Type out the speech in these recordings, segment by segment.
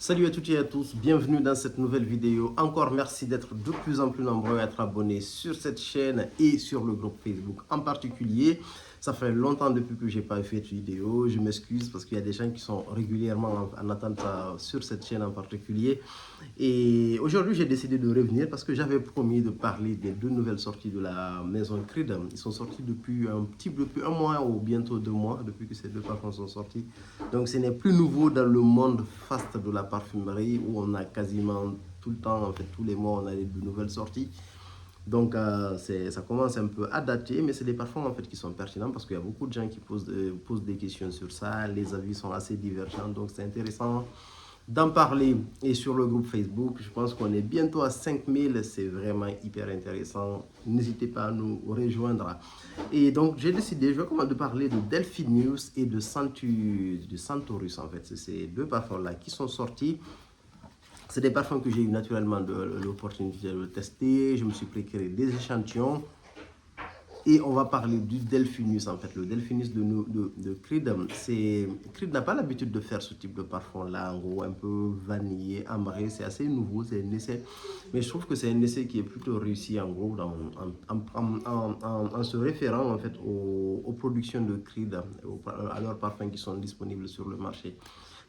Salut à toutes et à tous, bienvenue dans cette nouvelle vidéo. Encore merci d'être de plus en plus nombreux à être abonnés sur cette chaîne et sur le groupe Facebook en particulier. Ça fait longtemps depuis que je n'ai pas fait de vidéo. Je m'excuse parce qu'il y a des gens qui sont régulièrement en attente sur cette chaîne en particulier. Et aujourd'hui, j'ai décidé de revenir parce que j'avais promis de parler des deux nouvelles sorties de la maison Creed. Ils sont sortis depuis depuis un mois ou bientôt 2 mois depuis que ces deux parfums sont sortis. Donc ce n'est plus nouveau dans le monde faste de la parfumerie où on a quasiment tout le temps, en fait tous les mois, on a de nouvelles sorties. Donc ça commence un peu à dater, mais c'est des parfums en fait qui sont pertinents parce qu'il y a beaucoup de gens qui posent des questions sur ça. Les avis sont assez divergents, donc c'est intéressant d'en parler. Et sur le groupe Facebook, je pense qu'on est bientôt à 5000, c'est vraiment hyper intéressant. N'hésitez pas à nous rejoindre. Et donc j'ai décidé, je vais commencer de parler de Delphinius et de Centaurus en fait. C'est ces deux parfums-là qui sont sortis. C'est des parfums que j'ai eu naturellement l'opportunité de tester. Je me suis préparé des échantillons. Et on va parler du Delphinius en fait. Le Delphinius de Creed. Creed n'a pas l'habitude de faire ce type de parfum là, en gros, un peu vanillé, ambré. C'est assez nouveau, c'est un essai. Mais je trouve que c'est un essai qui est plutôt réussi en gros en se référant en fait aux productions de Creed, à leurs parfums qui sont disponibles sur le marché.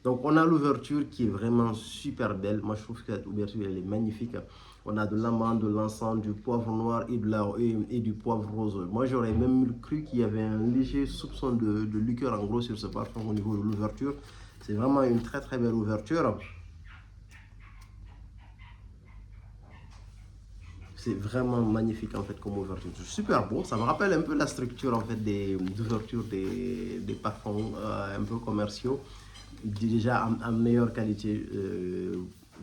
Donc on a l'ouverture qui est vraiment super belle. Moi je trouve que cette ouverture elle est magnifique. On a de l'amande, de l'encens, du poivre noir et du poivre rose. Moi j'aurais même cru qu'il y avait un léger soupçon de liqueur en gros sur ce parfum au niveau de l'ouverture. C'est vraiment une très très belle ouverture. C'est vraiment magnifique en fait comme ouverture. Super beau. Ça me rappelle un peu la structure en fait des ouvertures des parfums un peu commerciaux. Déjà en meilleure qualité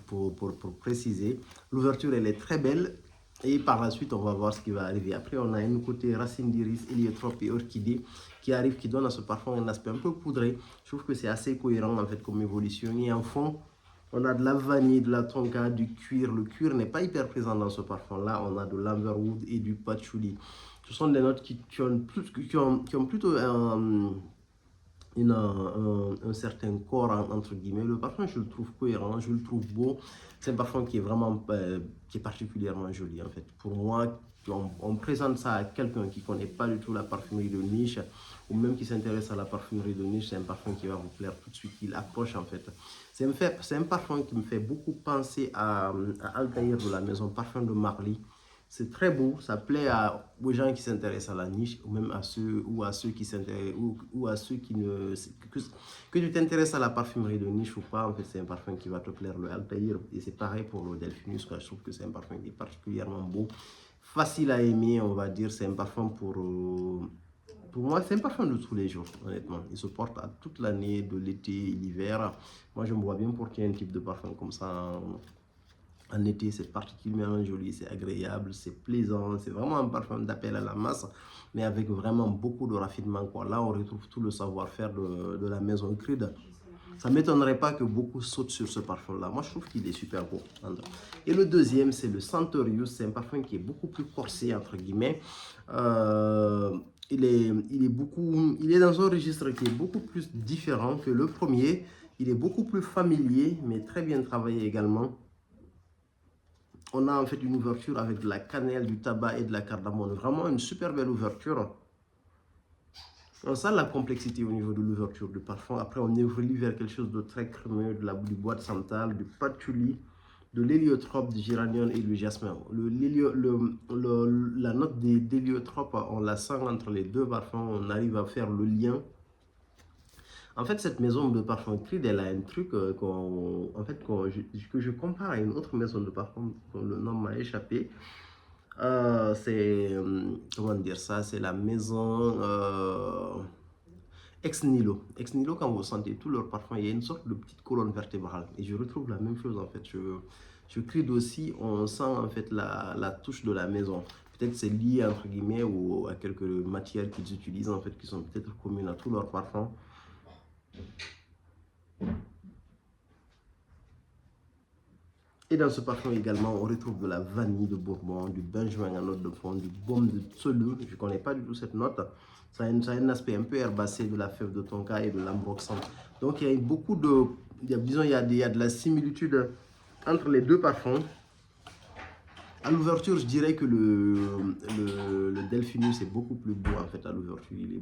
pour préciser. L'ouverture elle est très belle et par la suite on va voir ce qui va arriver. Après on a un côté racine d'iris, héliotrope et orchidée qui arrive, qui donne à ce parfum un aspect un peu poudré. Je trouve que c'est assez cohérent en fait comme évolution. Et en fond on a de la vanille, de la tonka, du cuir. Le cuir n'est pas hyper présent dans ce parfum-là. On a de l'amberwood et du patchouli. Ce sont des notes qui ont plutôt un certain corps entre guillemets. Le parfum, je le trouve cohérent, je le trouve beau. C'est un parfum qui est vraiment, qui est particulièrement joli en fait. Pour moi, on présente ça à quelqu'un qui ne connaît pas du tout la parfumerie de niche ou même qui s'intéresse à la parfumerie de niche, c'est un parfum qui va vous plaire tout de suite, il approche en fait. C'est un parfum qui me fait beaucoup penser à Altaïr de la maison Parfum de Marly. C'est très beau, ça plaît aux gens qui s'intéressent à la niche ou même à ceux qui s'intéressent ou à ceux qui ne que tu t'intéresses à la parfumerie de niche ou pas. En fait, c'est un parfum qui va te plaire, le Altaïr. Et c'est pareil pour le Delphinius. Je trouve que c'est un parfum qui est particulièrement beau, facile à aimer, on va dire. C'est un parfum pour moi, c'est un parfum de tous les jours, honnêtement. Il se porte à toute l'année, de l'été, l'hiver. Moi, je me vois bien porter un type de parfum comme ça en été. C'est particulièrement joli, c'est agréable, c'est plaisant. C'est vraiment un parfum d'appel à la masse, mais avec vraiment beaucoup de raffinement, quoi. Là, on retrouve tout le savoir-faire de la maison Creed. Ça ne m'étonnerait pas que beaucoup sautent sur ce parfum-là. Moi, je trouve qu'il est super beau. Et le deuxième, c'est le Centaurus. C'est un parfum qui est beaucoup plus corsé, entre guillemets. Il est dans un registre qui est beaucoup plus différent que le premier. Il est beaucoup plus familier, mais très bien travaillé également. On a en fait une ouverture avec de la cannelle, du tabac et de la cardamome. Vraiment une super belle ouverture. On sent la complexité au niveau de l'ouverture du parfum. Après, on évolue vers quelque chose de très crémeux, du bois de santal, du patchouli, de l'héliotrope, du géranium et du jasmin. La note d'héliotrope, on la sent entre les deux parfums. On arrive à faire le lien. En fait, cette maison de parfum Creed, elle a un truc que je compare à une autre maison de parfum dont le nom m'a échappé. Comment dire ça, c'est la maison Ex Nihilo. Ex Nihilo, quand vous sentez tout leur parfum, il y a une sorte de petite colonne vertébrale. Et je retrouve la même chose en fait. Je Creed aussi, on sent en fait la touche de la maison. Peut-être c'est lié entre guillemets ou à quelques matières qu'ils utilisent en fait qui sont peut-être communes à tous leurs parfums. Et dans ce parfum également, on retrouve de la vanille de Bourbon, du benjoin en note de fond, du baume de Tsolu. Je ne connais pas du tout cette note. Ça a un aspect un peu herbacé de la fève de tonka et de l'ambroxan. Donc il y a beaucoup disons, il y a de la similitude entre les deux parfums. À l'ouverture, je dirais que le Delphinus est beaucoup plus beau en fait à l'ouverture. Il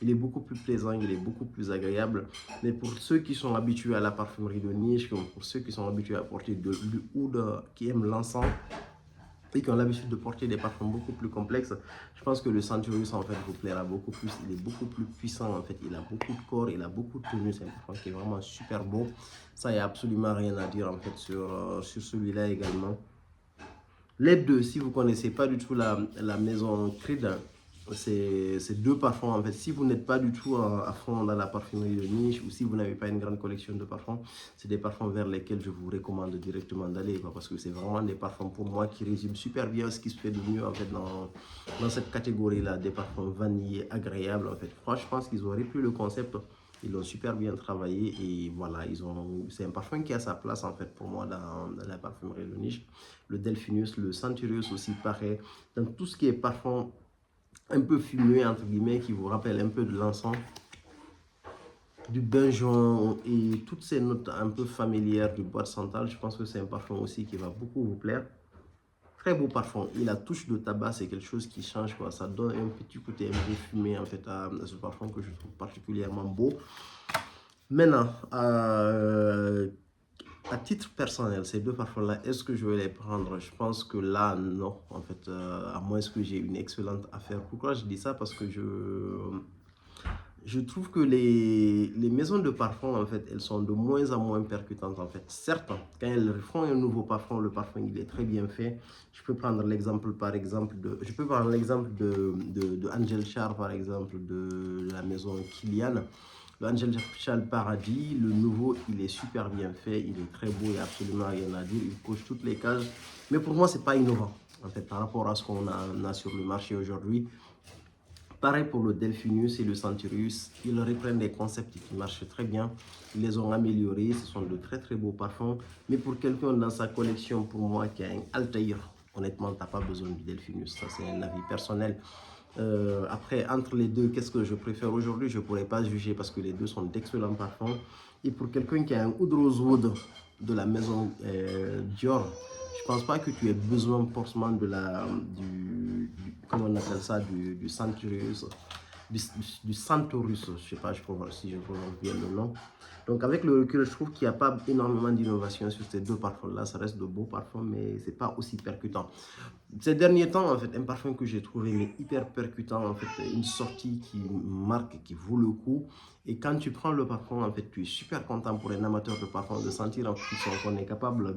est beaucoup plus plaisant, il est beaucoup plus agréable. Mais pour ceux qui sont habitués à la parfumerie de niche, comme pour ceux qui sont habitués à porter du oud, qui aiment l'encens et qui ont l'habitude de porter des parfums beaucoup plus complexes, je pense que le Centurius en fait vous plaira beaucoup plus. Il est beaucoup plus puissant en fait. Il a beaucoup de corps, il a beaucoup de tenue. C'est un parfum qui est vraiment super beau. Ça, il n'y a absolument rien à dire en fait sur celui-là également. Les deux, si vous ne connaissez pas du tout la maison Creed, c'est deux parfums en fait. Si vous n'êtes pas du tout à fond dans la parfumerie de niche ou si vous n'avez pas une grande collection de parfums, c'est des parfums vers lesquels je vous recommande directement d'aller parce que c'est vraiment des parfums pour moi qui résument super bien ce qui se fait de mieux en fait dans cette catégorie-là, des parfums vanillés agréables en fait. Franchement, je pense qu'ils ont repris le concept. Ils l'ont super bien travaillé et voilà, c'est un parfum qui a sa place en fait pour moi dans la parfumerie de niche. Le Delphinus, le Centurius aussi pareil. Dans tout ce qui est parfum un peu fumé entre guillemets qui vous rappelle un peu de l'encens, du benjoin et toutes ces notes un peu familières du bois de santal, je pense que c'est un parfum aussi qui va beaucoup vous plaire. Très beau parfum. Et la touche de tabac, c'est quelque chose qui change, quoi. Ça donne un petit côté un peu fumé en fait à ce parfum que je trouve particulièrement beau. Maintenant, à titre personnel, ces deux parfums-là, est-ce que je vais les prendre? Je pense que là, non. En fait, à moins que j'ai une excellente affaire. Pourquoi je dis ça? Parce que je trouve que les maisons de parfum, en fait, elles sont de moins en moins percutantes, en fait. Certes, quand elles font un nouveau parfum, le parfum, il est très bien fait. Je peux prendre l'exemple, par exemple, de Angel Char, par exemple, de la maison Kilian. Le Angel Char Paradis, le nouveau, il est super bien fait, il est très beau, il n'y a absolument rien à dire, il coche toutes les cases. Mais pour moi, ce n'est pas innovant, en fait, par rapport à ce qu'on a sur le marché aujourd'hui. Pareil pour le Delphinus et le Centurius, ils reprennent des concepts qui marchent très bien. Ils les ont améliorés, ce sont de très très beaux parfums. Mais pour quelqu'un dans sa collection, pour moi, qui a un Altair, honnêtement, tu n'as pas besoin du Delphinus. Ça, c'est un avis personnel. Après, entre les deux, qu'est-ce que je préfère aujourd'hui? Je ne pourrais pas juger parce que les deux sont d'excellents parfums. Et pour quelqu'un qui a un Oud Rosewood de la maison Dior, je pense pas que tu aies besoin forcément comment on appelle ça, du Centurius, du Centurius, je sais pas si je prononce bien le nom. Donc avec le recul, je trouve qu'il n'y a pas énormément d'innovation sur ces deux parfums-là. Ça reste de beaux parfums, mais c'est pas aussi percutant. Ces derniers temps, en fait, un parfum que j'ai trouvé mais hyper percutant, en fait, une sortie qui marque, qui vaut le coup. Et quand tu prends le parfum, en fait, tu es super content pour un amateur de parfum de sentir en fait, qu'on est capable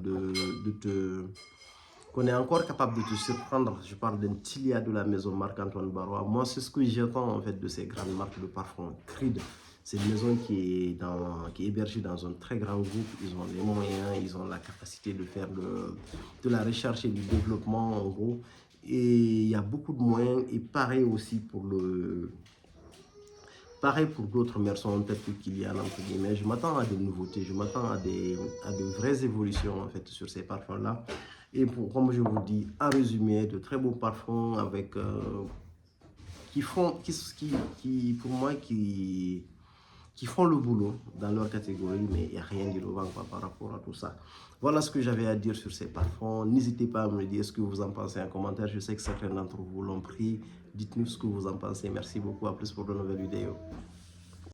qu'on est encore capable de te surprendre. Je parle d'un Tilia de la maison Marc-Antoine Barrois. Moi, c'est ce que j'attends en fait de ces grandes marques de parfum. Creed, c'est une maison qui est hébergée dans un très grand groupe. Ils ont les moyens, ils ont la capacité de faire de la recherche et du développement en gros. Et il y a beaucoup de moyens. Et pareil aussi pour d'autres maisons telles que Kilian, entre guillemets. Je m'attends à des nouveautés, je m'attends à de vraies évolutions en fait sur ces parfums-là. Et comme je vous dis, en résumé, de très beaux parfums avec pour moi, qui font le boulot dans leur catégorie, mais il n'y a rien d'innovant par rapport à tout ça. Voilà ce que j'avais à dire sur ces parfums. N'hésitez pas à me dire ce que vous en pensez en commentaire. Je sais que certains d'entre vous l'ont pris. Dites-nous ce que vous en pensez. Merci beaucoup. À plus pour de nouvelles vidéos.